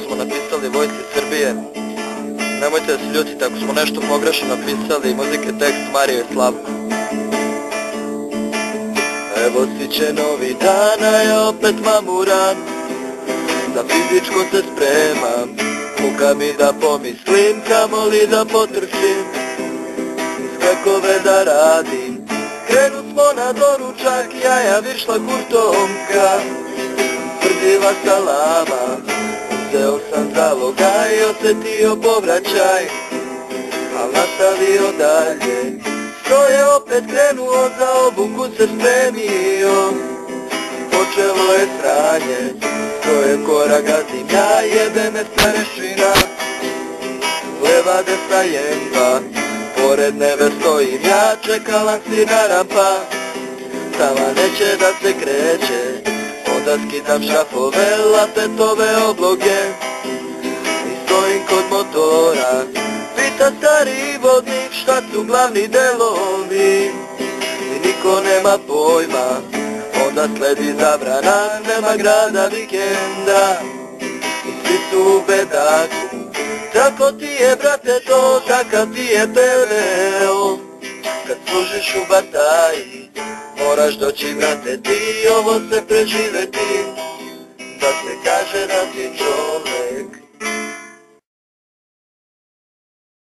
smo napisali Vojsci Srbije. Nemojte da se ljutite ako smo nešto pogrešno napisali. Muzike, tekst Mario i Slavko. Evo sviće novih dana, ja opet mamuran. Za fizičko se spremam, muka mi da pomislim, kamoli da potrčim, iz klekove da radim. Krenu smo na doručak, jaja višla kurtomka, tvrdiva salama. Uzeo sam zaloga i osjetio povraćaj, al nastavio dalje. Stroj je opet krenuo, za obuku se spremio. Počelo je sranje, stoje korak gazim ja, jebe me starešina. Leva desna jemba, pored nebe stojim ja, čekala si na rampa. Sama neće da se kreće, onda skidam šrafove, lapetove obloge i stojim kod motora. Pita stari vodnik šta su glavni delovi i niko nema pojma. Onda sledi zabrana, nema grada, vikenda i svi su u bedaku. Tako ti je, brate, to, takav ti je PVO. Kad služiš u bataji, moraš doći, brate, ti ovo se preživeti, da se kaže da si čovjek.